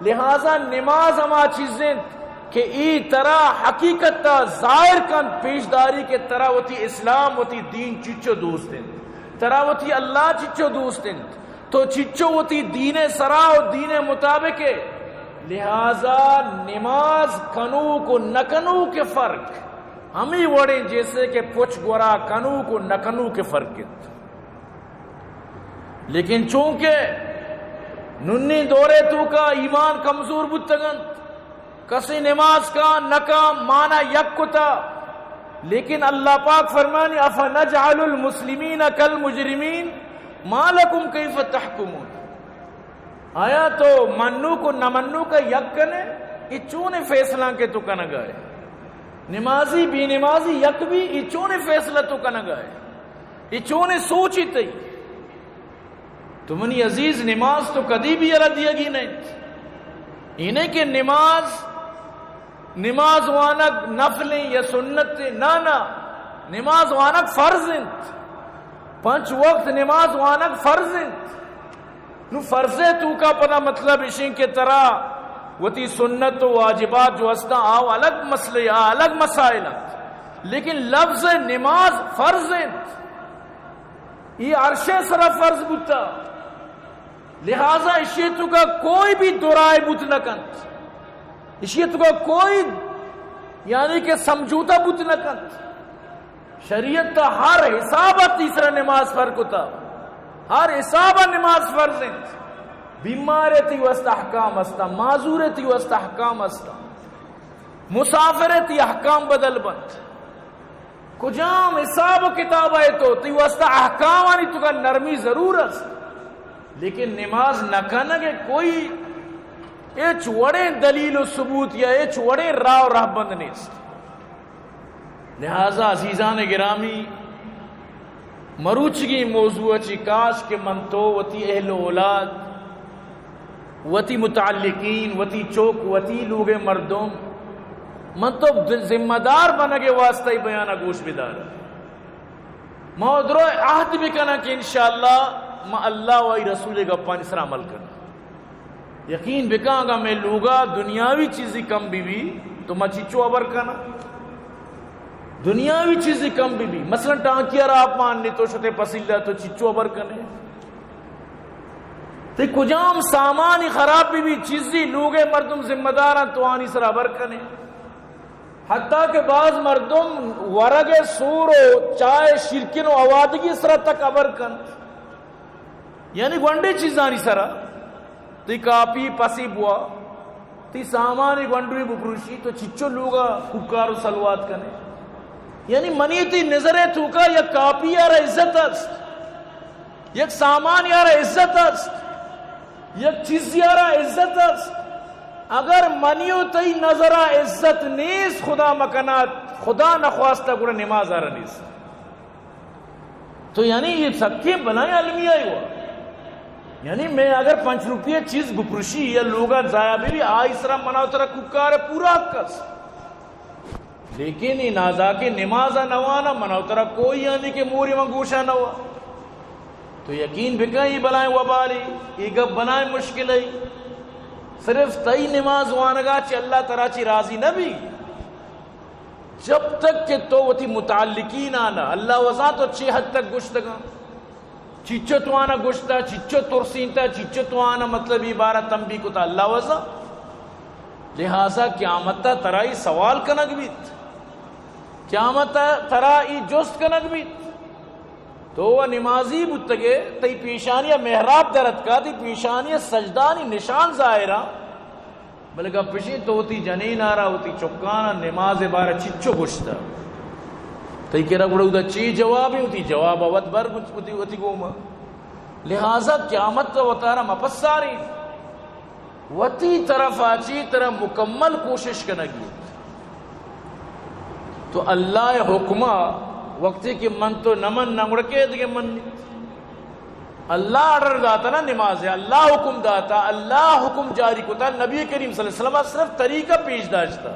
لہذا نماز ہما چیزیں کہ ای طرح حقیقت تا ظاہر کن پیشداری کے طرح ہوتی اسلام ہوتی دین چچو دوست ہیں طرح ہوتی اللہ چچو دوست ہیں تو چچو ہوتی دین سرا و دین مطابق ہے. لہذا نماز کنو کو نکنو کے فرق ہمیں وڑیں جیسے کہ پچھ گورا کنو کو نکنو کے فرق ہے. لیکن چونکہ ننی دورے تو کا ایمان کمزور بتگن کسی نماز کا نکا مانا یک کتا لیکن اللہ پاک فرمانی افنجعل المسلمین کالمجرمین ما لکم کیف تحکمون. آیا تو منو کو نہ منو کا یک کنے اچونے فیصلہ کے تو کنگ آئے نمازی بھی نمازی یک بھی اچونے فیصلہ تو کنگ آئے اچونے سوچی تی تمہنی عزیز نماز تو کدی بھی اللہ دیا گی نہیں انہیں کہ نماز وانک نفلیں یا سنت نانا نماز وانک فرض انت 5 وقت نماز وانک فرض انت نو فرض تو کا پنا مطلب اشین کے طرح وتی سنت و واجبات جو ہستا آو الگ مسئلے الگ مسائل لیکن لفظ نماز فرض انت یہ عرش سرا فرض بتا لہذا اشیتو کا کوئی بھی دورائے بت نہ کنت اشیتو کا کوئی یعنی کہ سمجھوتا بت نہ کنت شریعت تا ہر حسابہ تیسرا نماز فرق ہوتا ہر حسابہ نماز فرض انت بیمارتی وسط احکام استا معذورتی وسط احکام استا مسافرتی احکام بدل بند کجام حساب و کتاب ہے تو تی وسط احکام آنی تو کا نرمی ضرور است لیکن نماز نہ کہنا کہ کوئی ایچ وڑے دلیل و ثبوت یا ایچ وڑے راہ و راہ بند نیست. لہذا عزیزان گرامی مروچگی موضوع چی کاش کے من تو وتی اہل اولاد وتی متعلقین وتی چوک وتی لوگ مردم من تو ذمہ دار بنا کے واسطہ ہی بیانہ گوش بدار مودرو عہد بھی کنا کہ انشاءاللہ ما اللہ و رسول کا پانسرا عمل کرنا یقین بکاں گا میں لوگا دنیاوی چیزی کم بھی تو ما چچو عبر کنا دنیاوی چیزی کم بھی مثلا ٹانکیا را آپ ماننی تو شتے پسیلہ تو چچو عبر کنے تو کجام سامانی خراب بھی چیزی لوگے مردم ذمہ داران تو آنی سر عبر کنے حتیٰ کہ بعض مردم ورگ سور و چائے شرکن و آوادگی سر تک عبر کن یعنی گونڈے چیزانی سر تی کاپی پسی بوا تی سامانی گونڈوی بپروشی تو چچو لوگا ککار و سلوات کنے یعنی منی تی نظرے توکا یک کاپی یارا عزت است یک سامان یارا عزت است یک چیز یارا عزت است اگر منیو تی نظرہ عزت نیس خدا مکنات خدا نخواستہ گوڑا نماز آرہ نیس تو یعنی یہ سکے بنائیں علمیہ ہوا یعنی میں اگر 5 روپیہ چیز بپرشی یا لوگا ضائع بھی آئی سرہ مناو ترہ ککار پورا کس لیکن یہ نازا کے نمازہ نوانا مناو ترہ کوئی یعنی کہ موری منگوشہ نوا تو یقین بکا یہ بلائیں وبالی یہ گب بنائیں مشکل ہے صرف تئی نماز وانگا چی اللہ تعالیٰ چی راضی نبی جب تک کہ تو وہ تھی متعلقین آنا اللہ وزا تو 6 حد تک گشتگا چچو تو آنا گشتا چچو ترسینتا چچو تو آنا مطلب عبارت تنبیہ کو تا اللہ وزا لہذا قیامت ترائی سوال کنگ بیت قیامت ترائی جست کنگ بیت تو وہ نمازی بتگے تی پیشانیہ محراب درد کا تی پیشانیہ سجدانی نشان ظاہرہ بلکہ پشی تو ہوتی جنین آرہ ہوتی چکانا نماز بارہ چچو گشتا تی کہہ رہا گوڑا چی جوابی ہوتی جواب آوت بر ہوتی گوما لہذا قیامت تو وطارہ مپساری وتی طرف آچی طرح مکمل کوشش کنگی تو اللہ حکمہ وقتی کہ من تو نمن نمڑکے دے من اللہ آرڈر داتا نا نماز ہے اللہ حکم داتا اللہ حکم جاری کتا نبی کریم صلی اللہ علیہ وسلم صرف طریقہ پیش داشتا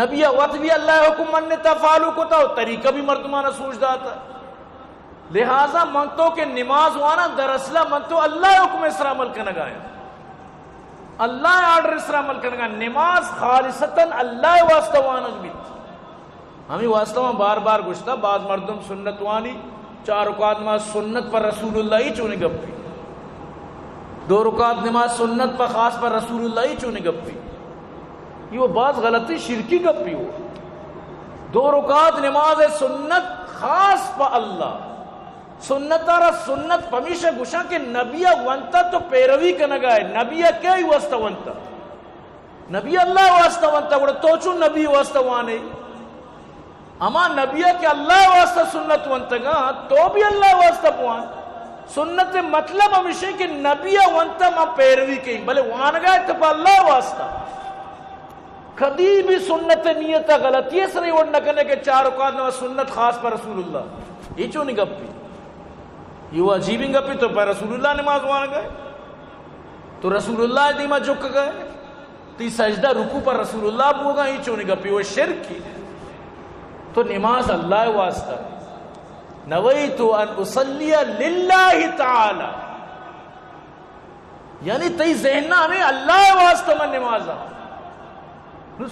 نبی وقت بھی اللہ حکم منتا فالو کتا طریقہ بھی مردمانہ سوچ داتا لہذا منتو کہ نماز وانا در اصلہ منتو اللہ حکم اس عمل کا نگایا اللہ آرڈر اس طرح عمل کرنا. نماز خالصتاً اللہ واسطہ وانگ بیت. ہمیں واسطہ بار بار گشتا بعض مردم سنت وانی 4 رکعت نماز سنت پر رسول اللہ ہی چونے گپی, 2 رکعت نماز سنت پر خاص پر رسول اللہ ہی چونے گپی. یہ وہ بعض غلطی شرکی گپی ہو. 2 رکعت نماز سنت خاص پر اللہ سنت آرہ سنت پمیشہ گوشا کہ نبی ونتا تو پیروی کا نگائے. نبی کیا ہی واسطہ ونتا, نبی اللہ واسطہ ونتا گوڑا تو چون نبی واسطہ وانے. اما نبی کہ اللہ واسطہ سنت ونتا گا تو بھی اللہ واسطہ پوان. سنت مطلب ہمیشہ کہ نبی ونتا ما پیروی کہیں بلے وانگائے تو پا اللہ واسطہ. کدی بھی سنت نیتا غلطی ہے سرے وڑ نکنے کے 4 رکعت نماز سنت خاص پر رسول اللہ یہ چون نہیں گپی. یہ وہ عجیبی گپی تو پر رسول اللہ نماز وان گئے تو رسول اللہ دیما جھک گئے تی سجدہ رکوع پر رسول اللہ بوگا یہ چونی گپی وہ شرک کی. تو نماز اللہ واسطہ نویت ان اصلی للہ تعالی یعنی تی ذہنہ ہمیں اللہ واسطہ میں نمازا.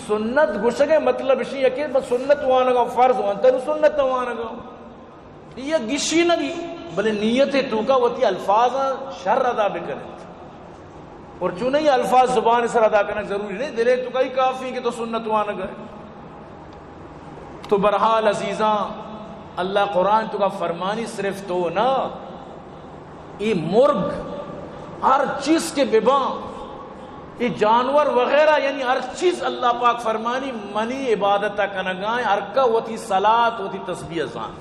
سنت گوشگے مطلب اسی ہے کہ سنت وانگا فرض وانتا نو سنت وانگا یہ گشی نگی بلے نیت تو کا ہوتی الفاظ شر ادا بکنے اور چونہ یہ الفاظ زبان سر ادا کرنا ضروری نہیں دلے تو کا ہی کافی کہ تو سنت وانا گئے. تو برحال عزیزاں اللہ قرآن تو کا فرمانی صرف تو نا یہ مرگ ہر چیز کے بباں یہ جانور وغیرہ یعنی ہر چیز اللہ پاک فرمانی منی عبادتہ کنگائیں ارکا ہوتی صلاة ہوتی تسبیح ازان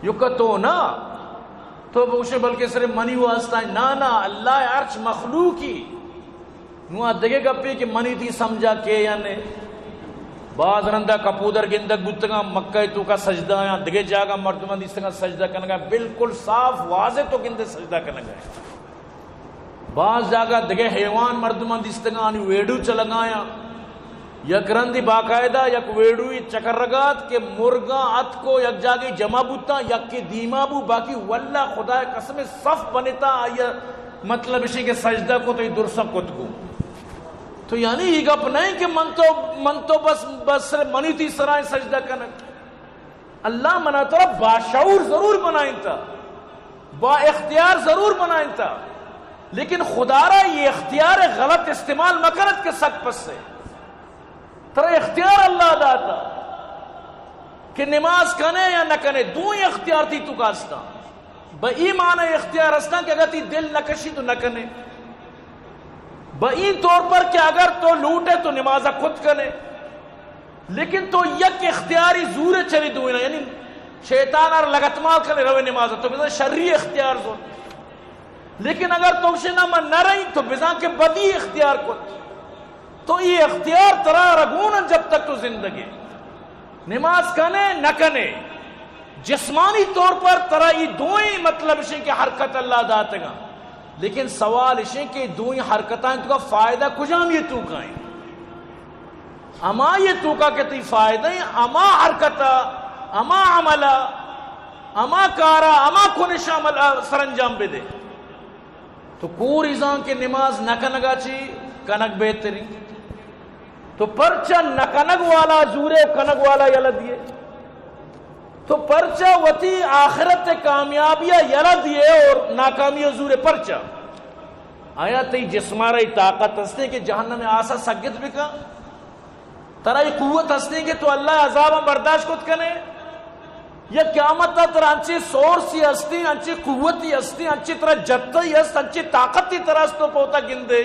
یکتو نا تو بوشے بلکہ صرف منی واسطہ ہے نا اللہ ارچ مخلوقی نوہ دگے گپی کہ منی تھی سمجھا کہ یعنی بعض رندہ کپودر گندگ بودتگا مکہ تو کا سجدہ یا دگے جاگا مردمان دیستگا سجدہ کرنگا بالکل صاف واضح تو گندے سجدہ کرنگا. بعض جاگا دگے حیوان مردمان دیستگا آنی ویڈو چلنگایا یک رندی باقاعدہ یک ویڈوی چکر رگات کہ مرگا ات کو یک جاگی جمع بوتا یک کی دیما بو باقی واللہ خدا قسم صف بنتا آیا مطلب اسی کہ سجدہ کو تو ہی درسا کت کو. تو یعنی یہ گپ نہیں کہ من تو بس منی تھی سرائیں سجدہ کنک. اللہ منا تو باشعور ضرور بنائیں تا با اختیار ضرور بنائیں تا لیکن خدا را یہ اختیار غلط استعمال مکرت کے سک پس سے ترا اختیار اللہ داتا کہ نماز کنے یا نہ کنے دو اختیار تھی تو کاستا با ایمان اختیار استا کہ اگر تی دل نہ کشی تو نہ کنے با این طور پر کہ اگر تو لوٹے تو نمازہ خود کنے لیکن تو یک اختیاری زور چلی دوئینا یعنی شیطان اور لگتمال کنے روے نمازہ تو بزن شرعی اختیار زون لیکن اگر تو شنا من نہ رہی تو بزن کے بدی اختیار کت تو یہ اختیار ترا رگونا جب تک تو زندگی نماز کنے نہ کنے جسمانی طور پر ترا یہ دوئی مطلب اسے کہ حرکت اللہ داتے گا لیکن سوال اسے کہ دوئی حرکتائیں تو کا فائدہ کجام یہ تو کائیں اما یہ تو کا کہتی فائدہ اما حرکتا اما عملہ اما کارا اما کنش عمل سرنجام بے دے تو کور ازان کے نماز نکنگا چی کنگ بہتری تو پرچہ نکنگ والا زورے کنگ والا یلا دیے تو پرچہ وتی آخرت کامیابیہ یلا دیے اور ناکامی زورے پرچہ آیا تی جسمارای طاقت ہستے کہ جہنم میں آسا سگت بکا ترائی قوت ہستے کہ تو اللہ عذاب برداشت کت کنے یا قیامت تا ترہ انچی سورسی ہستی انچی قوتی ہستی انچی ترہ جتی ہست انچی طاقتی طرح تو پوتا گندے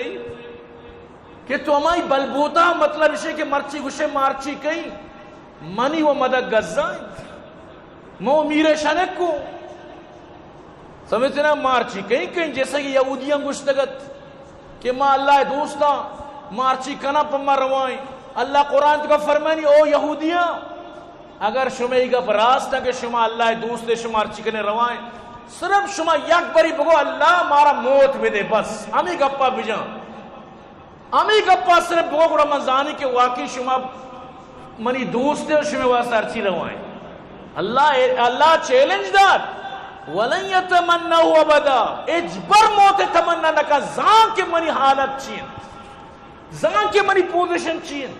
کہ تو ہمائی بلبوتا مطلب اسے کہ مرچی گوشے مارچی کئی منی و مدد گزائیں مو میرے شنک کو سمجھتے نا مارچی کہیں کہیں جیسا کہ یہودیاں گشتگت کہ ماں اللہ دوستا مارچی کنا پا ماں روائیں اللہ قرآن کا فرمانی او یہودیاں اگر شمعی کا راستہ کہ شما اللہ دوست شما مارچی کنے روائیں صرف شما یک بری بگو اللہ مارا موت بھی دے بس ہمیں گپا بجان ہمیں گپا صرف بگو رمضانی کے واقعی شما منی دوست دے شما واسطہ ارچی روائیں اللہ چیلنج دار ولن يتمنوا ابدا اجبر موت تمنا نہ زان کے منی حالت چین زان کے منی پوزیشن چین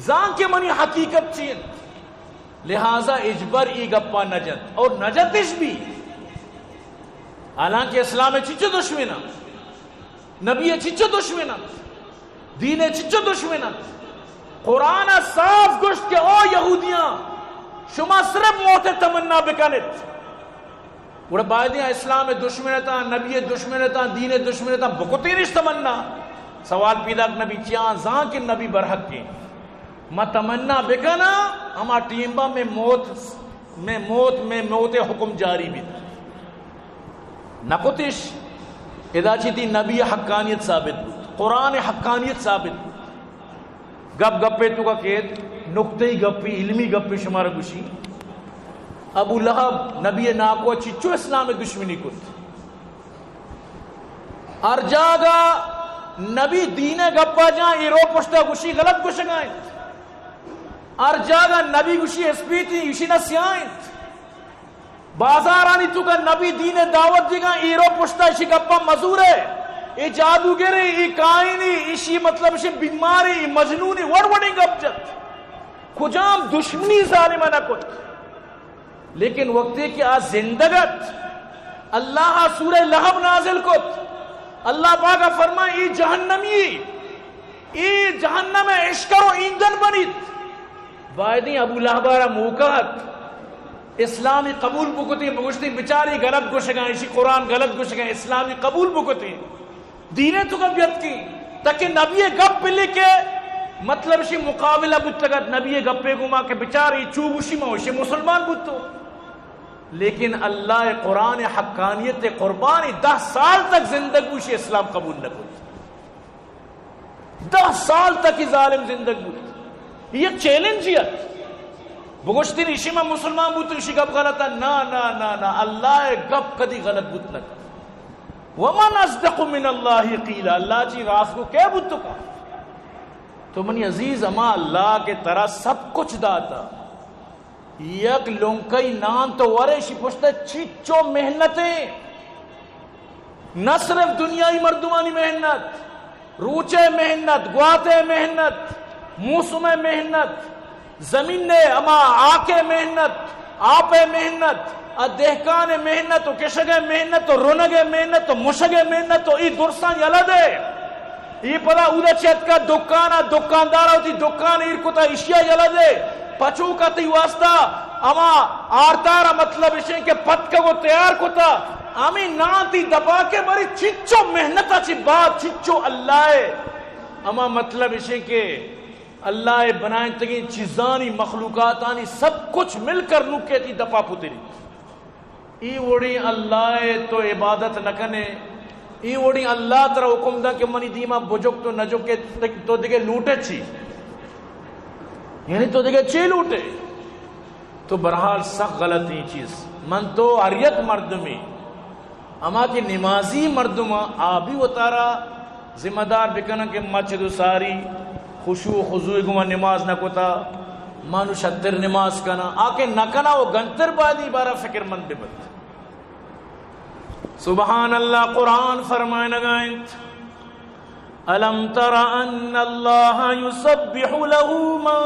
زان کے منی حقیقت چین لہذا اجبر ای گپا نجت اور نجتش بھی حالانکہ اسلام چچو دشمنا نبی چچو دشمنا دین چچو دشمنا قرآن صاف گوشت کہ او یہودیاں شما صرف موت تمنا بکنت وڑا بائدیاں اسلام دشمنتا نبی دشمنتا دین دشمنتا بکتی نش تمنا سوال پیدا نبی چیان زان کے نبی برحق کے ما تمنا بکنا ہما ٹیمبا میں موت حکم جاری بھی نکتش ادا چیتی نبی حقانیت ثابت قرآن حقانیت ثابت گپ گپے تو کا قید نقطہی گپی علمی گپی شمار گوشی ابو لہب نبی ناکو چچو اسلام دشمنی کت ہر جاگا نبی دین گپا جہاں ایرو پشتا گوشی غلط گوشگائیں ہر جاگا نبی گوشی اسپیتی یوشی نسیائیں بازارانی تو کا نبی دین دعوت دیگا ایرو پشتا اشی گپا مزور ہے ای جادوگری ای کائنی اشی مطلب اشی بیماری ای مجنونی وڑوڑی گپ جت کجام دشمنی ظالمہ نہ کت لیکن وقتی کہ آج زندگت اللہ سورہ لہب نازل کت اللہ پاکا فرمائے ای جہنمی ای جہنم عشقر و ایندن بنیت بائدیں ابو لہبارا موقعات اسلامی قبول بکتی بگشتی بچاری غلط گوشگاں اسی قرآن غلط گوشگاں اسلامی قبول بکتی دینے تو گبیت کی تاکہ نبی گپ پلے کے مطلب اسی مقابلہ بتگت نبی گپے گما کہ بچاری چوبوشی موشی مسلمان بتو لیکن اللہ قرآن حقانیت قربانی 10 سال تک زندگی سے اسلام قبول نہ کرتی 10 سال تک ہی ظالم زندگی بوت یہ چیلنجیت بگوشتی نہیں شما مسلمان بوتو اسی گپ غلطا نا نا نا نا اللہ گپ کدی غلط بوت نہ کر ومن اصدق من اللہ قیلا اللہ جی راست کو کیا بوتو کا تو منی عزیز اما اللہ کے طرح سب کچھ داتا یک لونکئی نان تو ورشی پوچھتا چیچو محنتیں نہ صرف دنیای مردمانی محنت روچے محنت گواتے محنت موسم محنت زمین نے اما آکے محنت آپے محنت دہکان محنت کشگے محنت رونگے محنت مشگے محنت ای درستان یلا دے یہ پدا اودا چیت کا دکانا دکاندارا ہوتی دکان ایرکتا اشیاء یلا دے پچو کا تی واسطہ اما آرتارا مطلب اسے کہ پتکا کو تیار کتا امی نانتی دبا کے بری چچو محنتا چی بات چچو اللہ اما مطلب اسے کہ اللہ بنائیں تگی چیزانی مخلوقاتانی سب کچھ مل کر نوکے تی دپا پتری ای وڑی اللہ تو عبادت نکنے ای وڑی اللہ ترہ حکم دا کہ منی دیما بجک تو نجک کے تو دیکھے لوٹے چی یعنی تو دیکھے چی لوٹے تو برحال سخت غلط ہی چیز من تو عریت مردمی اما کی نمازی مردم آبی و تارا ذمہ دار بکنا کہ مسجد ساری خشوع خضوع گما نماز نہ کتا مانو شتر نماز کنا آکے نہ کنا وہ گنتر بادی بارا فکر مند بت سبحان اللہ قرآن فرمائے نگائنت أَلَمْ تَرَ أَنَّ اللَّهَ يُسَبِّحُ لَهُ مَن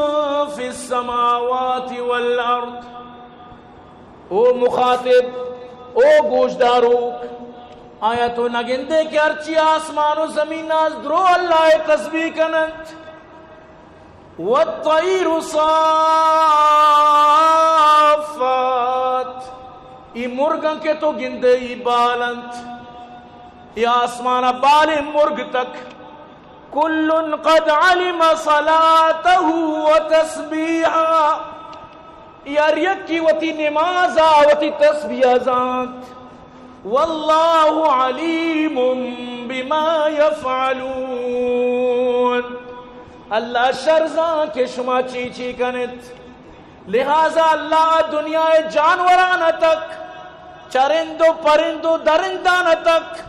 فِي السَّمَاوَاتِ وَالْأَرْضِ او مخاطب او گوشداروک آیا تو نگندے کہ ارچی آسمان و زمین از درو اللہ تسبیح کنند وَالطَّيْرُ صَافَّاتِ ای مرگن کے تو گندے ای بالند ای آسمان بال مرگ تک کل قد علم صلاته وتسبیحا یار یکی وتی نمازا وتی تسبیح ذات واللہ علیم بما یفعلون اللہ شرزاں کے شما چیچی کنت لہذا اللہ دنیا جانوران تک چرندو پرندو درندان تک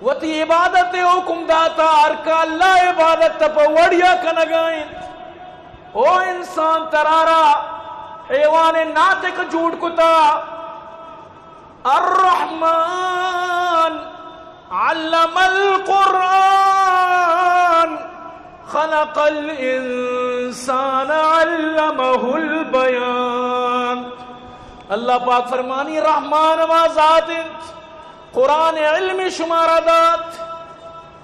وتی عبادت حکم داتا ارکا اللہ عبادت تپا وڑیا کنگائیں او انسان ترارا حیوان ناتے کا جھوٹ کتا الرحمن علم القرآن خلق الانسان علمہ البیان. اللہ پاک فرمانی رحمان ما ذات قرآن علم شمارا دات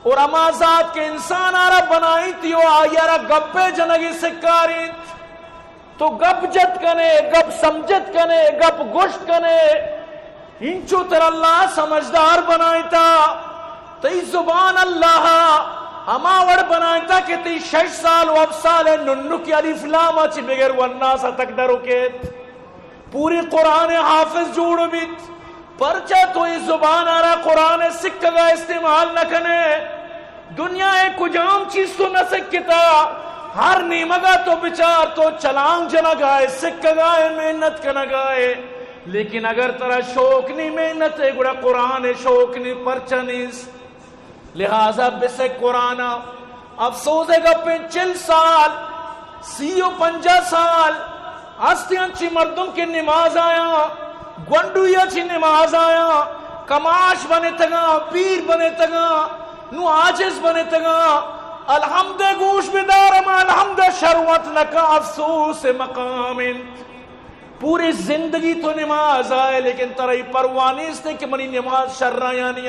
اور اما ذات کے انسان آرہ بنائی تھی و آیارہ گپے جنگی سکاری تو گپ جت کنے گپ سمجھت کنے گپ گوشت کنے انچو تر اللہ سمجھدار بنائی تا تی زبان اللہ اما وڑ بنائی تا کہ تی 6 سال و اب سال ننو کی علیف لاما چی بغیر والناسا تک درو کیت پوری قرآن حافظ جوڑ بیت پرچہ تو یہ زبان آرہ قرآن سکھا گا استعمال نہ کنے دنیا ایک کجام چیز تو نہ سکھتا ہر نیمگا تو بچار تو چلانگ جنہ گائے سکھا گائے محنت کنہ گائے لیکن اگر ترہ شوق نہیں محنت ہے گوڑا قرآن شوق نہیں پرچہ نہیں لہذا بسے قرآن افسوس ہے گا 40 سال 50 سال ہستیاں چی مردم کی نماز آیا گونڈویا چی نماز آیا کماش بنے تگا پیر بنے تگا نو آجز بنے تگا الحمد گوش بدارم الحمد شروعت لکا افسوس مقام پوری زندگی تو نماز آئے لیکن ترہی پروانی اس نے کہ منی نماز شرع یعنی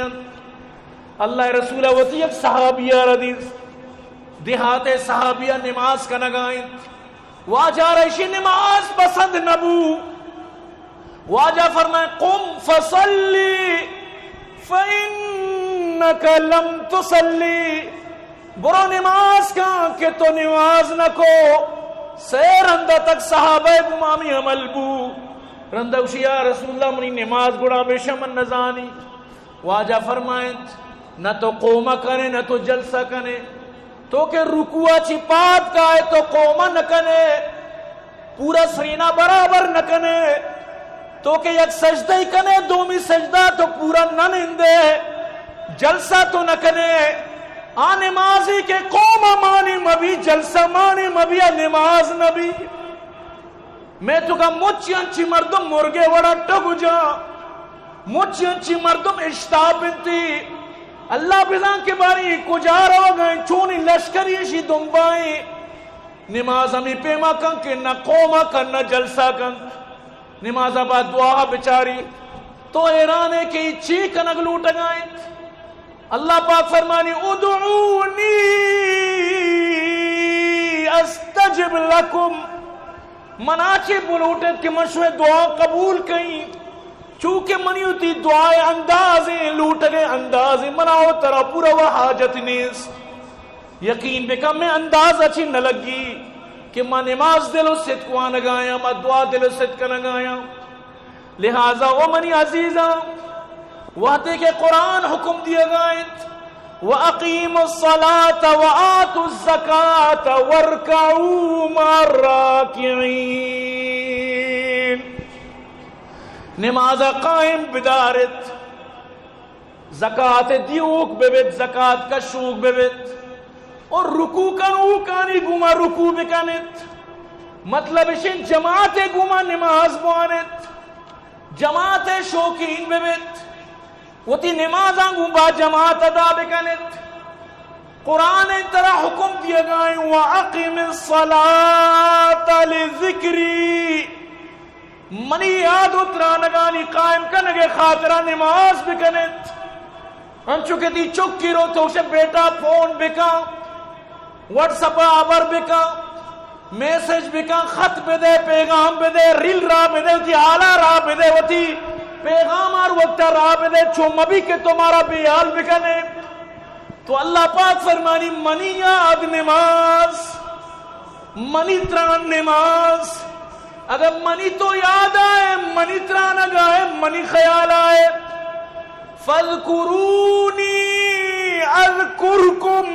اللہ رسولہ وطی ایک صحابیہ ردیس دیہات صحابیہ نماز کا نگائیں واجہ رہشی نماز پسند نبو واجہ فرمائے قم فصلی فإنک لم تصلی برو نماز کا کہ تو نماز نہ کو سیر رندہ تک صحابہ گمامی عمل بو رندہ اسی یا رسول اللہ منی نماز گڑا بے شمن نزانی واجہ فرمائیں نہ تو قومہ کنے نہ تو جلسہ کنے تو کہ رکوع چی پات کا ہے تو قومہ نہ کنے پورا سرینہ برابر نہ کنے تو کہ یک سجدہ ہی کنے دومی سجدہ تو پورا نہ نندے جلسہ تو نہ کنے نمازی کے قومہ مانی مبی جلسہ مانی مبی نماز نبی میں تو کہا مچی انچی مردم مرگے وڑا ٹگو جا مچی انچی مردم اشتاب بنتی اللہ بزان کے باری کجا رو گئے چونی لشکری شی دنبائیں نماز ہمیں پیما کن کہ نہ قومہ کن نہ جلسہ کن نماز آباد دعا بچاری تو ایرانے کی چیک نگلوٹ گائیں اللہ پاک فرمانی ادعونی استجب لکم مناچے بلوٹت کے مشوے دعا قبول کہیں چونکہ منی ہوتی دعائے اندازیں لوٹ گئے اندازیں مناؤ ترہ پورا وہ حاجت نیس یقین بکم میں انداز اچھی نہ لگی کہ ماں نماز دلو صدق کو آنگایا ماں دعا دلو صدق نگایا لہذا وہ منی عزیزہ وحدے کے قرآن حکم دیا گائیں وَأَقِيمُوا الصَّلَاةَ وَآتُوا الزَّكَاةَ وَارْكَعُوا مَعَ الرَّاكِعِينَ نماز قائم بدارت زکاة دیوک ببت زکاة کا شوک ببت اور رکوع کنوکانی گوما رکوع بکنت مطلب اشن جماعت گوما نماز بوانت جماعت شوکین ببت وتی نمازاں گوما جماعت ادا بکنت قرآن طرح حکم دیا گائیں وَأَقِمِ الصَّلَاةَ لِذِكْرِي منی یاد اترانگانی قائم کنگے خاطرہ نماز بکنت انچو کہ دی چکی رو تو اسے بیٹا فون بکا واٹس اپ آبر بکا میسج بکا خط بدے پیغام بدے ریل را بدے وتی آلہ را بدے وتی پیغام آر وقت را بدے چوم بھی کہ تمہارا بیال بکنے تو اللہ پاک فرمانی منی یاد نماز منی تران نماز اگر منی تو یاد آئے منی تران آئے منی خیال آئے فَاذْكُرُونِي أَذْكُرْكُمْ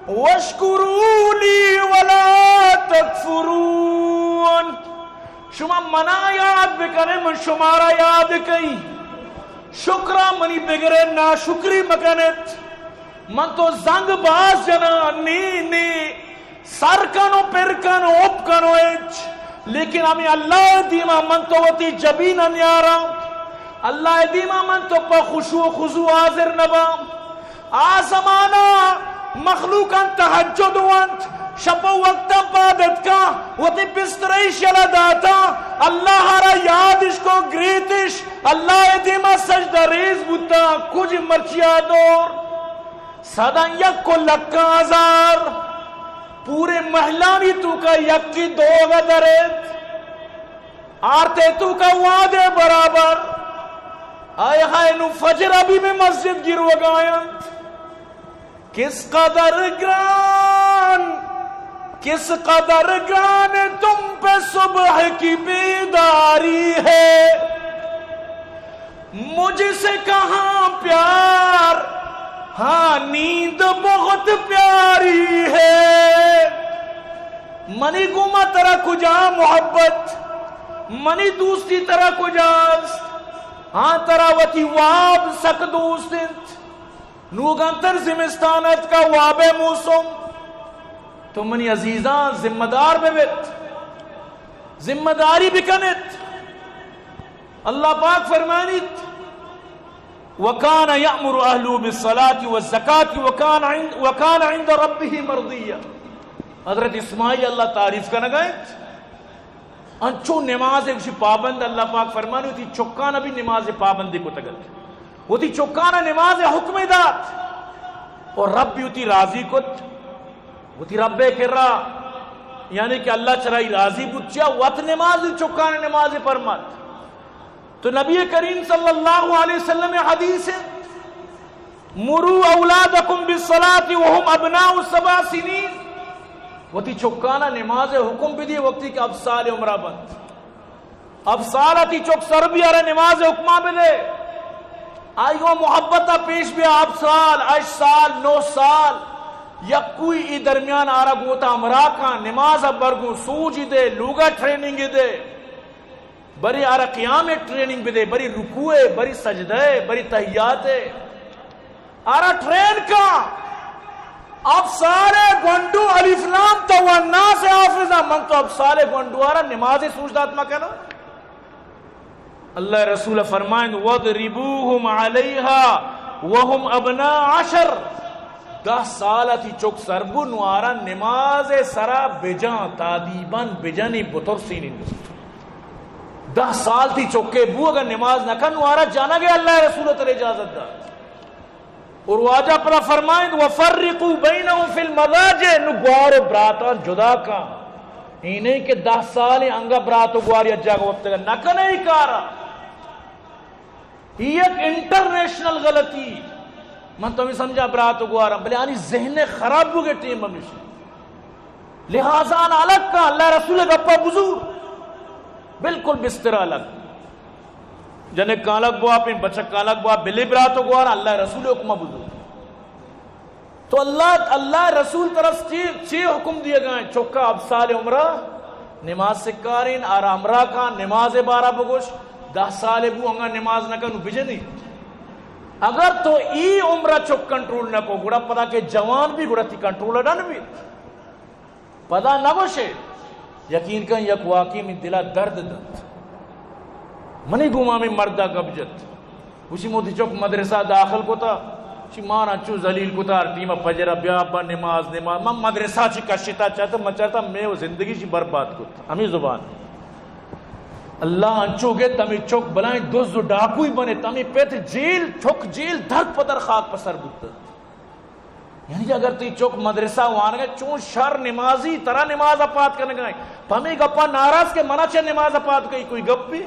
وَاشْكُرُوا لِي وَلَا تَكْفُرُونَ شما منا یاد بکنے من شمارا یاد کئی شکرہ منی بگرے نا شکری مکنت من تو زنگ باز جنا نی سر کنو پر کنو اپ کنو ایچ لیکن ہمیں اللہ دیما من تو وتی جبین نیارا اللہ دیما من تو پا خشوع و خضوع حاضر نبا آزمانا مخلوقاً تحجد وانت شپو وقتا پادت کا وطی بستریش یلا داتا اللہ را یادش کو گریتش اللہ دیما سجدہ ریز بوتا کچھ مرچیا دور سدن یک کو لکا ہزار پورے محلامی تو کا یک کی دو غدرت آرتے تو کا وعدے برابر آئے ہائے نو فجر ابھی میں مسجد گرو گائیں کس قدر گران تم پہ صبح کی بیداری ہے مجھ سے کہاں پیار ہاں نیند بہت پیاری ہے منی گما ترا کجا محبت منی دوسری طرح کجاست ہاں تراوتی واب سک دوستت نوگنتر زمستانت کا واب موسم تو منی عزیزان ذمہ دار بیت ذمہ داری بکنت اللہ پاک فرمانیت وَكَانَ يَأْمُرُ أَهْلُهُ بِالصَّلَاةِ وَالزَّكَاةِ وَكَانَ عِنْدَ رَبِّهِ مَرْضِيًّا حضرت اسماعیل اللہ تعریف کا نگائت انچو نماز کچھ پابند اللہ پاک فرمانی ہوتی چکانا بھی نماز پابندی کو تگل ہوتی چکانا نماز حکم دات اور رب بھی ہوتی راضی کت ہوتی رب کر رہا یعنی کہ اللہ چرائی راضی بچیا وقت نماز چکانا نماز پرمات تو نبی کریم صلی اللہ علیہ وسلم حدیث ہے مرو اولادکم بالصلاة وهم ابناء 7 سنین وتی چکانا نماز حکم بھی دی وقتی کہ اب سال عمرہ بند اب سالتی چک سر بھی آرہ نماز حکمہ بھی دے آئیو محبتہ پیش بھی اب سال 8 سال 9 سال یا کوئی ای درمیان آرہ گوتا عمرہ کا نماز اب برگو سوجی دے لوگا ٹریننگ دے بری آرہ قیام ٹریننگ بھی دے بری رکوع بری سجدہ بری تحیات آرہ ٹرین کا اب سارے گونڈو الف لام تو والناس حافظہ من تو اب سارے گونڈو آرہ نماز سوجدات ما کہنا اللہ رسول فرمائیں وَضْرِبُوهُمْ عَلَيْهَا وَهُمْ أَبْنَاءَ 10 10 سالتی چک سربو نوارا نماز سرا بجان تادیبان بجانی بطر سینین 10 سال تھی چکے بو اگر نماز نہ کر نوارا جانا گیا اللہ رسول تر اجازت دا اور واجہ پرا فرمائیں وَفَرِّقُوا بَيْنَهُمْ فِي الْمَضَاجِعِ نگوار و براتان جدا کا انہیں کہ 10 سال انگا برات و گواری اجا کا وقت نہ کنے ہی کارا یہ ایک انٹرنیشنل غلطی من تو بھی سمجھا برات و گوارا بلے آنی ذہن خراب ہو گئے ٹیم ہمیشہ لہذا آن الگ کا اللہ رسول گپا بزور بالکل بستر الگ جنے کالک بوا پین بچک کالک بوا بلی برات و گوارا اللہ رسول حکمہ بزور تو اللہ رسول طرف چی حکم دیے گئے چکا اب سال عمرہ نماز سکارین آرہ عمرہ کا نماز 12 بگوش 10 سال بو انگا نماز نہ کنو بجے نہیں اگر تو ای عمرہ چک کنٹرول نہ کو گڑا پدا کہ جوان بھی گڑا تی کنٹرول ڈن بھی پدا نہ گوشے یقین کن یک واقعی میں دلا درد دت منی گوما میں مردہ گبجت اسی موتی چک مدرسہ داخل کو تا چی مانا چو زلیل کو تا ٹیمہ پجرہ بیابا نماز من مدرسہ چی کشتا چاہتا من چاہتا میں وہ زندگی چی برباد کو تا ہمیں زبان اللہ انچو گے تمہیں چک بلائیں دوز و ڈاکوئی بنے تمہیں پیت جیل چک جیل دھک پدر خاک پسر بکتا یعنی کہ اگر تی چک مدرسہ وہاں گئے چون شر نمازی ترہ نماز اپات کرنے گئے پہمیں گپا ناراض کے منع چھے نماز اپات گئی کوئی گپ بھی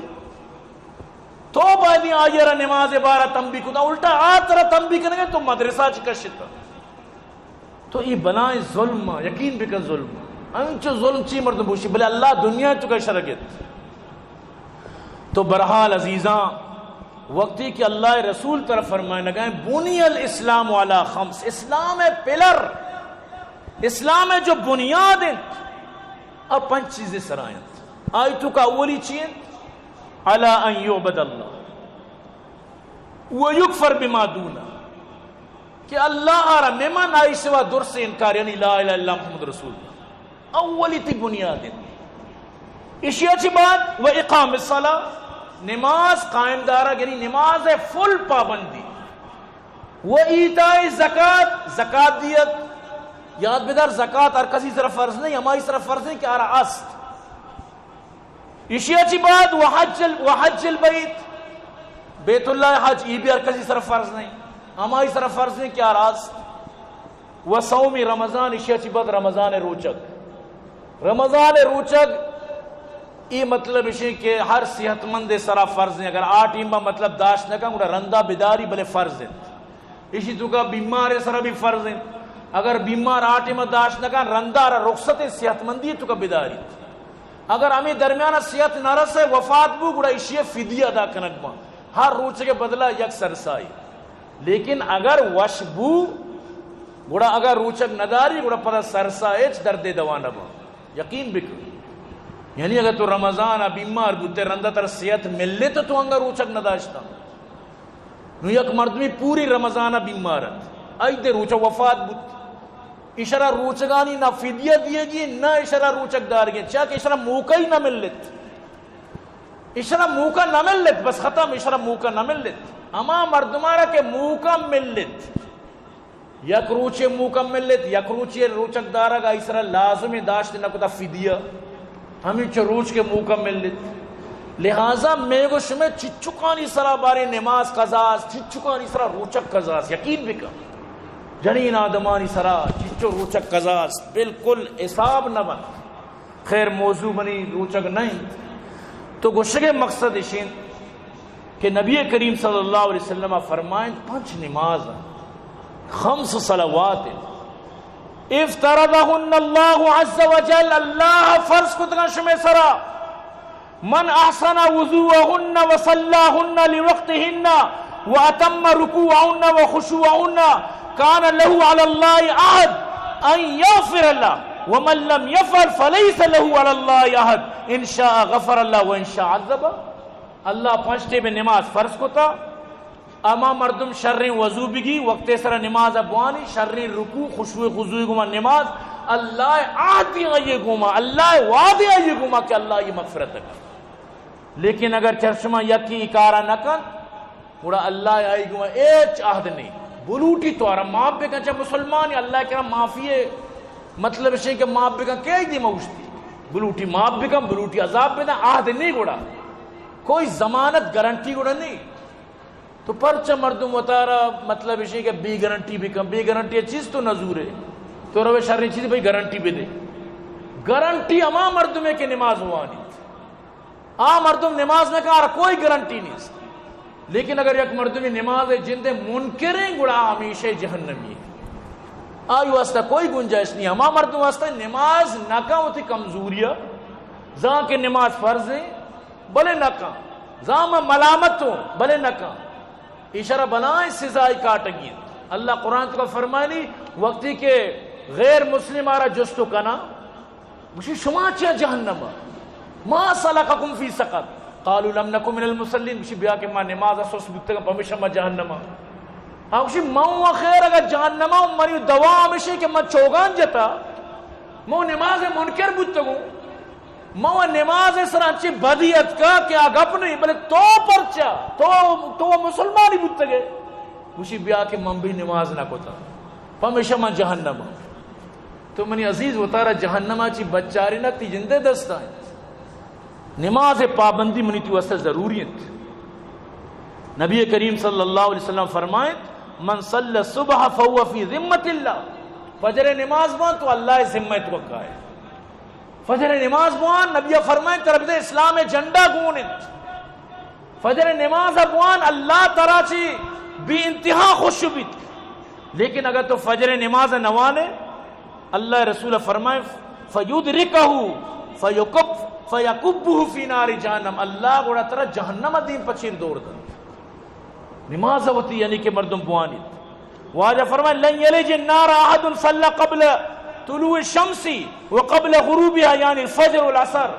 تو باید آئی رہا نماز بارہ تنبی کتا الٹا آت رہا تنبی کرنے گئے تو مدرسہ چکا شتا تو یہ بنائیں ظلم یقین بکن ظلم انچو ظلم چی مرد بوشی بلے اللہ دنیا چکا شرکت تو برحال عزیزاں وقتی کہ اللہ رسول طرف فرمائے لگائیں بنی الاسلام علی 5 اسلام ہے پلر اسلام ہے جو بنیاد ہیں اب 5 چیزیں سرائیں آیتو کا اولی چیز علی ان یعبد اللہ ویکفر بما دونا کہ اللہ آرہ ممن آئی سوا در سے انکار یعنی لا الہ الا اللہ محمد رسول اللہ اولی تی بنیاد ہیں اسی اچھی بات و اقام الصلاة نماز قائم دارا یعنی نماز فل پابندی، وہ ایتاء زکات، زکات دیت، یاد بدار زکات ہر کسی طرف فرض نہیں، ہماری طرف فرض نہیں کہ است اشیاء چی بعد وحج البیت، بیت اللہ حج، یہ بھی ہر کسی طرف فرض نہیں، ہماری طرف فرض نہیں کہ است و صوم رمضان، اشیاء چی بعد رمضان روچک، رمضان روچک یہ مطلب اسی کہ ہر صحت مند سرا فرض ہیں، اگر 8 ایمہ مطلب داشت نہ کہ رندہ بداری بلے فرض ہیں، اسی تو کا بیمار سرا بھی فرض ہیں، اگر بیمار 8 ایمہ داشت نہ کہ رندہ رخصت صحت مندی تو کا بداری، اگر ہمیں درمیان صحت نہ رسے وفات بو گڑا اشیاء فدیہ ادا کنک ماں، ہر روچ کے بدلہ یک سرسائی، لیکن اگر وشبو گڑا اگر روچک نداری گڑا پتہ سرسائچ درد دوانہ با، یقین بکر، یعنی اگر تو رمضان بیمار بودتے رندہ تر صحت ملے تو انگا روچک نداشتا، نو یک مردمی پوری رمضان بیمارت ایدے روچک وفات بود، اشارہ روچگانی نہ فدیہ دیے گی نہ اشارہ روچک دار گئے، چاہ کہ اشارہ موقع ہی نہ مل لیت، اشارہ موقع نہ مل لیت، بس ختم، اشارہ موقع نہ مل لیت، اما مردمارا کے موقع مل لیت، یک روچے موقع مل لیت، یک روچے روچک دارا گا اشارہ لازمی داشت نہ کتا فدیہ، ہمیں چروچ کے موقع مل لیت، لہذا میں گو شمیں چچکانی سرا بارے نماز قضاز، چچکانی سرا روچک قضاز، یقین بکا جنین آدمانی سرا چچو روچک قضاز بالکل حساب نہ بن، خیر موضوع بنی روچک نہیں، تو گوشگے مقصد اشین کہ نبی کریم صلی اللہ علیہ وسلم فرمائیں 5 نماز 5 صلوات افترضهن اللہ عز وجل، اللہ فرض کتنا شمع سرا، من احسن وضوءهن وصلاهن لوقتهن واتم رکوعهن وخشوعهن كان له على الله عهد ان يغفر الله ومن لم يفعل فليس له على الله عهد ان شاء غفر الله وان شاء عذب۔ اللہ 5 میں نماز فرض کتا، اما مردم شرین وضو بگی وقت سر نماز ابوانی، شرین رکوع خشوع خضوع گما نماز، اللہ آتی آئیے گما، اللہ وعدے آئیے گما کہ اللہ یہ مغفرت کر، لیکن اگر چرشمہ یکی اکارا نکن بڑا اللہ آئی گما ایچ عہد نہیں، بلوٹی تو آرہا معاف بے کن چاہ مسلمانی اللہ کرا معافی ہے، مطلب ہے کہ معاف بے کن کیا دی موشتی، بلوٹی معاف بے کن بلوٹی عذاب بے کن، عہد نہیں گوڑا، کوئی ضمانت گارنٹی گوڑا نہیں، تو پرچہ مردم وطارہ مطلب ہے کہ بی گارنٹی بھی کم، بی گارنٹی چیز تو نظور ہے، تو روے شرعی چیز بھئی گارنٹی بھی دے، گارنٹی اما مردم ہے کہ نماز ہوا نہیں، مردم نماز نہ کہا کوئی گارنٹی نہیں، لیکن اگر یک مردمی نماز جندے منکریں گڑا ہمیشہ جہنمی ہے، آئیو واسطہ کوئی گنجائش نہیں، ہما مردم واسطہ نماز نہ کہا ہوتی کمزوریہ، زاں کے نماز فرض ہیں بلے نہ کہا، زاں میں ملامت ہوں بلے نہ کہا، اشارہ بنائیں سزائی کاٹگی، اللہ قرآن کا فرمانی وقتی کہ غیر مسلم آرہ جستو کنا مجھے شما چاہ جہنم ما سلککم فی سقر قالوا لم نکن من المصلین، مجھے بیا کہ ما نماز اسوس بکتے گا پمیشہ ما جہنم مجھے مو خیر اگر جہنم منی دوا ہمیشہ کہ ما چوگان جتا مو نماز منکر بکتے گا، مو نماز سر اچھی بدیت کا کیا گپ نہیں بلے تو پرچا تو مسلمانی بودتا گئے مجھے بیا کہ من بھی نماز نہ کتا پمیشہ من جہنم، تو منی عزیز وطارہ جہنم چی بچاری نہ تی جندے دستا ہے، نماز پابندی منی تو اصل ضروریت، نبی کریم صلی اللہ علیہ وسلم فرمائیں من صلی الصبح فہو فی ذمت اللہ، فجر نماز بان تو اللہ ذمت وقع ہے، فجر نماز بوان نبی فرمائیں تربیت اسلام جنڈا گونت، فجر نماز بوان اللہ تعالی چی بی انتہا خوش بیت، لیکن اگر تو فجر نماز نوانے اللہ رسول فرمائیں فیدرکہ فیکبہ فی نار جہنم، اللہ گوڑا طرح جہنم دین پچیر دور دا، نماز ہوتی یعنی کہ مردم بوانیت، واجہ فرمائیں لن یلج النار احد صلی قبل طلوع الشمس وقبل غروبها یعنی الفجر والعصر،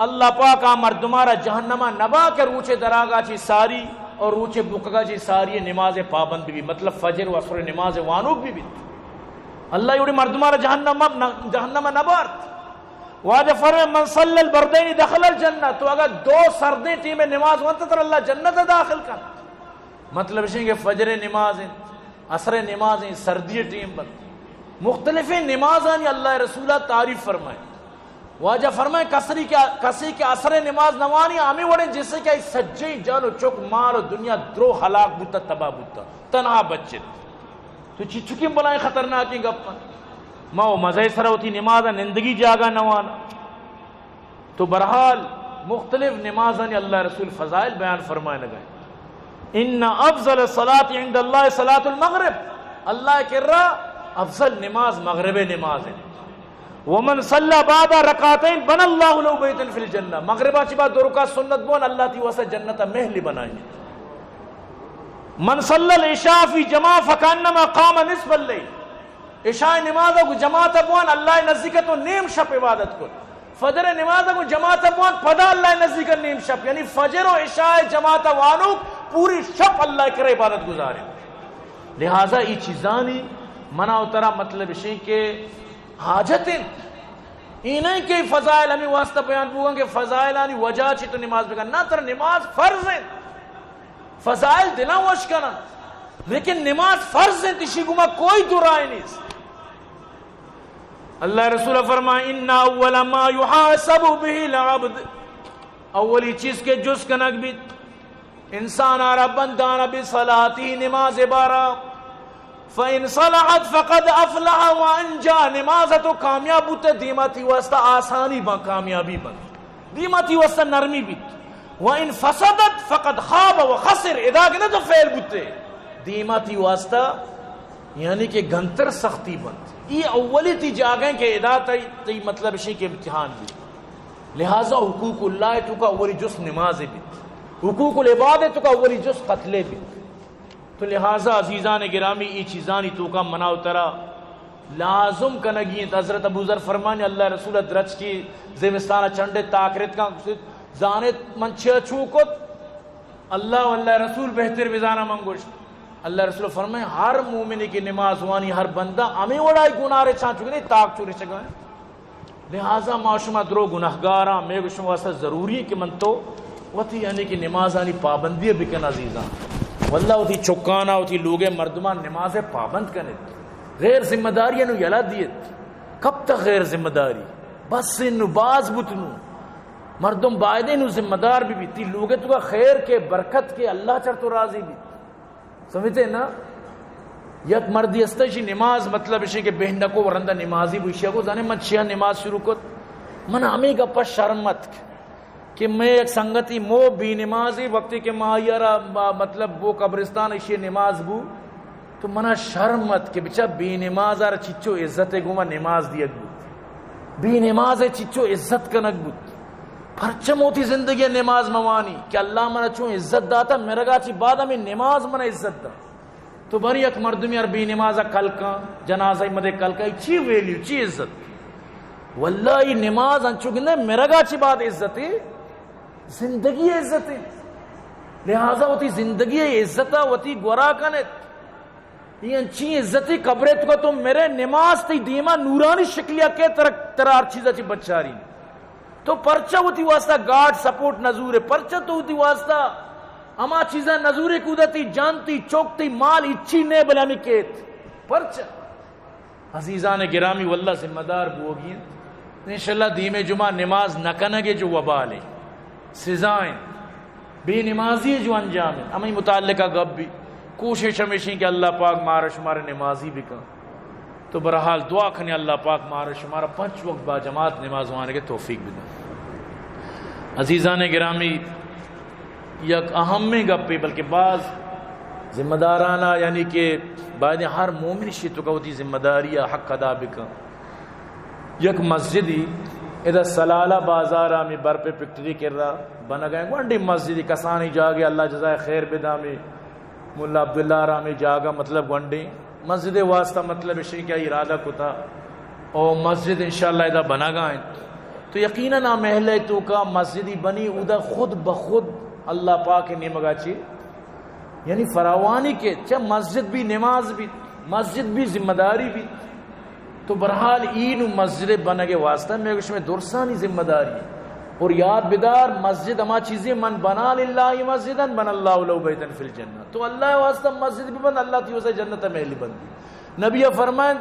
اللہ پاک مردمارا جہنمہ نبا کے روچے دراغا چی ساری اور روچے بکگا چی ساری نماز پابند بھی، مطلب فجر و عصر نماز وانوب بھی، اللہ یوڑی مردمارا جہنمہ نبارت، واجہ فرمائے من صلی البردین دخل الجنہ، تو اگر دو سردیں ٹیمیں نماز وانتا تر اللہ جنت داخل کر. مطلب اس کہ فجر نماز عصر نماز سردی ٹیم پر مختلف نمازیں اللہ رسولہ تعریف فرمائے. واجہ فرمائے کسی کے عصر نماز نوانی آمی وڑے جسے کہ سجی جان و چک مال و دنیا درو ہلاک بوتا تباہ بوتا تنہا بچے تو چکی بلائیں خطرناکی گپن ماں مزے سر ہوتی نماز نندگی جاگا نوانا. تو برحال مختلف نمازیں اللہ رسول فضائل بیان فرمائے لگائے. ان افضل صلاة عند اللہ صلاة المغرب، اللہ کر رہا افضل نماز مغرب نماز ہے. ومن صلی بعد رکعتین بن اللہ له بیتا فی الجنہ، مغربہ چی بعد دو رکعت سنت بون اللہ تی واسطہ جنت محل بنائیں. من صلی العشاء فی جماع فکانما قام نصف اللیل، عشاء نماز کو جماعت بون اللہ نزدیک تو نیم شب عبادت کو. فجر نماز کو جماعت بون پدا اللہ نزدیک نیم شب، یعنی فجر و عشاء جماعت وانو پوری شب اللہ کرے عبادت گزارے. لہذا یہ چیزانی منع اترا مطلب اسی کہ حاجتیں انہیں کے فضائل ہمیں واسطہ بیان بوگا کہ فضائلانی وجہ چی تو نماز بکن نہ تر نماز فرض ہے، فضائل دلان وش کرنا، لیکن نماز فرض ہے تشی گما کوئی درائے نہیں. اللہ رسول فرمائے ان اول ما یحاسب به العبد، اولی چیز کے جز کنک بھی انسان آرہ بندانا بصلاتی نماز بارا فَإِن صَلَحَتْ فَقَدْ أَفْلَحَ وَأَنْجَا، نماز تو کامیاب ہوتے دیماتی واسطہ آسانی با کامیابی با دیماتی واسطہ نرمی بھی. وَإِن فَسَدَتْ فَقَدْ خَابَ وَخَسِرْ، ادا کے تو فیل بوتے دیماتی واسطہ یعنی کہ گھنتر سختی بند. یہ اولی تی جاگیں کہ ادا تی مطلب اسی کے امتحان بھی. لہذا حقوق اللہ تو کا اولی جس نماز بھی، حقوق العباد تو کا اولی جس قتلے بھی. تو لہٰذا عزیزان گرامی ای چیزانی تو کا منع اترا لازم کنگی. حضرت ابو ذر فرمانی اللہ رسول درچ کی زمستانہ چنڈے تاکرت کا زانت من چھے چھوکت اللہ واللہ رسول بہتر بزانہ منگوش. اللہ رسول فرمائے ہر مومنی کی نماز وانی ہر بندہ ہمیں وڑائی گناہ رے چھان چکے نہیں تاک چورے چکے. لہٰذا معاشمہ درو گناہگاراں میں گوشم واسطہ ضروری ہے کہ من تو وتی یعنی کہ نماز آنی پابندی بکن عزیزان. واللہ ہوتی چکانا ہوتی لوگے مردمان نماز پابند کرنے غیر ذمہ داری نو یلا دیت. کب تک غیر ذمہ داری؟ بس انو باز بتنو مردم باعدے نو ذمہ دار بھی تی لوگے تو کا خیر کے برکت کے اللہ چر تو راضی بھی سمجھتے نا. یک مردی استشی نماز مطلب اسی کہ بہندہ کو ورندہ نمازی بوشیا کو زانے من چھیا نماز شروع کت من ہمیں گا پس شرمت کہ میں ایک سنگتی مو بھی نمازی وقتی کہ ماہیارا مطلب وہ قبرستان اشی نماز بو تو منا شرمت کہ بچہ بھی نماز آرہ چچو عزت گوما نماز دیگ بود بھی نماز چچو عزت کنک بود پرچم ہوتی زندگی نماز موانی کہ اللہ منا چون عزت داتا میرا گا چی بعد ہمیں نماز منا عزت دا. تو بری ایک مردمی اور بھی نمازہ کلکا جنازہ مدے کلکا چی ویلیو چی عزت واللہ یہ نماز انچو گندے میرا گا چی بعد عزت زندگی عزت ہے. لہذا ہوتی زندگی عزت ہوتی گورا کنت یہ انچی عزتی قبرت کو تم میرے نماز تی دیما نورانی شکلیہ کے ترار چیزا چی بچاری تو پرچہ ہوتی واسطہ گارڈ سپورٹ نظور ہے. پرچہ تو ہوتی واسطہ اما چیزاں نظور کودتی جانتی چوکتی مال اچھی نے بلامی کیت پرچہ. عزیزان گرامی واللہ ذمہ دار بوگی انشاءاللہ دیم جمعہ نماز نکنگے جو وبال ہے سزائیں بے نمازی جو انجام ہے. ہمیں متعلقہ گب بھی کوشش ہمیشہ کہ اللہ پاک مارا شمارے نمازی بھی کہا. تو برحال دعا کھنے اللہ پاک مارا شمارا 5 وقت با جماعت نماز وانے کے توفیق بھی دیں. عزیزان گرامی یک اہم میں گپ پہ بلکہ بعض ذمہ دارانہ یعنی کہ بعد ہر مومن شیطوں کا ہوتی ذمہ داری حق ادا بکا. یک مسجدی ادھر سلالہ بازارہ میں بر پہ پکٹری کر رہا بنا گئے گوانڈی مسجدی کسانی جاگے اللہ جزائے خیر بدا میں مولا عبداللہ رامی جاگا مطلب گوانڈی مسجد واسطہ مطلب اسی کیا ارادہ کو تھا اور مسجد انشاءاللہ ادھر بنا گئے تو یقیناً محلہ تو کا مسجدی بنی ادھر خود بخود اللہ پاک نے مگا چی یعنی فراوانی کے چاہ مسجد بھی نماز بھی مسجد بھی ذمہ داری بھی تو برحال این مسجد بننے کے واسطہ میں اس میں درسانی ذمہ داری ہے. اور یاد بدار مسجد اما چیزیں من بنا للہ مسجدا بن اللہ لہو بیتا فی الجنہ. تو اللہ واسطہ مسجد بھی بند اللہ تھی اسے جنت میں لی بندی. نبی فرمائیں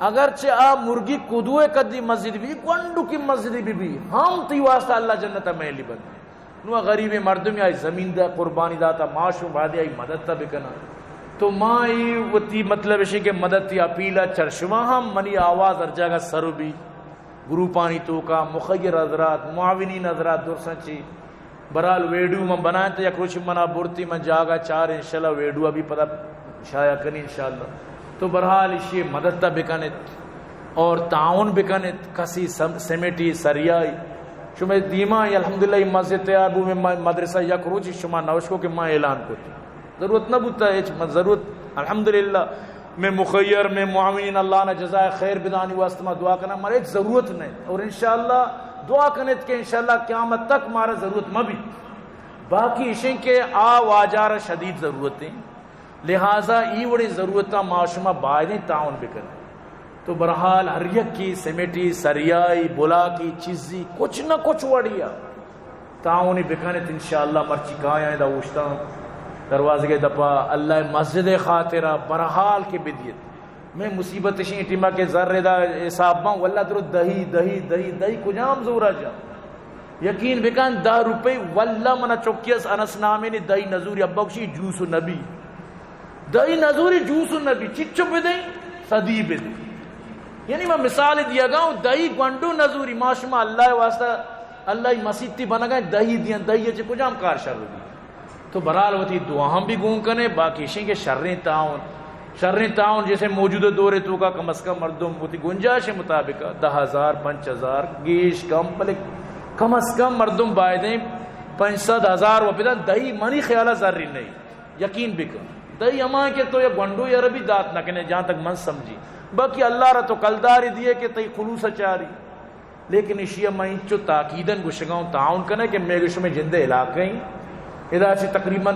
اگرچہ آپ مرغی کدوے کدی مسجد بھی گنڈو کی مسجد بھی ہم تی واسطہ اللہ جنت میں لی بندی. نو غریب مردم آئی زمین دا قربانی داتا معاشو بادی آئی مدد تا بکنا. تو مائی وتی مطلب ہے کہ مدد تی اپیلا چرشما ہم منی آواز ہر جگہ سرو بھی گروپانی تو کا مخیر حضرات معاونین حضرات درسن چی برال ویڈیو من بنائیں تو یک روچ منا برتی من جاگا چار انشاءاللہ ویڈیو ابھی پتہ شایع کنی انشاءاللہ. تو برحال اسی مدد تا بکنت اور تعاون بکنت کسی سمیٹی سریائی شما دیما الحمدللہ مسجد تیار بو میں مدرسہ یک روچ شما نوشکو کہ ماں اعلان کرتی ضرورت نہ بوتا ہے ضرورت الحمدللہ میں مخیر میں معاونین اللہ نے جزائے خیر بدانی واسطہ میں دعا کرنا ہمارے ایک ضرورت نہیں. اور انشاءاللہ دعا کرنے کہ انشاءاللہ قیامت تک ہمارا ضرورت میں بھی باقی اشیں کے واجار شدید ضرورتیں لہٰذا ای وڑی ضرورتاں معاشمہ باعدیں تعاون بکن. تو برحال ہر یک کی سمیٹی سریائی بلا کی چیزی کچھ نہ کچھ وڑیا تعاونی بکنت انشاءاللہ مرچی کھایا دا اوشتا دروازے کے دپا اللہ مسجد خاطرہ برحال کی بدیت میں مصیبت شیں ٹیما کے ذرے دا حساب ماں واللہ درو دہی دہی دہی دہی کجام زورا جا یقین بکن 10 روپے واللہ منا چوکیس انس نامی نے دہی نزوری ابا کشی جوس نبی دہی نزوری جوس نبی چچو بدیں صدی بدیں. یعنی میں مثال دیا گاؤں دہی گنڈو نزوری ماشما اللہ واسطہ اللہ مسیح تی بنا گئے دہی دیا دہی چے کجام کار شر دی. تو برحال ہوتی دعا ہم بھی گون کنے باقی شیں کے شریں تعاون جیسے موجودہ دورے تو کا کم از کم مردم ہوتی گنجائش مطابق 10,000 5,000 گیش کم پلک کم از کم مردم بائدیں 500,000 وپیدہ دہی منی خیالہ ذری نہیں یقین بکن دہی ہمائیں کہ تو یہ گنڈو یا ربی دات نہ کنے جہاں تک من سمجھی باقی اللہ را تو کلداری دیئے کہ تی خلوص چاری. لیکن اشیاء میں انچو تاکیدن گشگاؤں تعاون کنے کہ میرے شو میں جندے علاقیں ادا سے تقریباً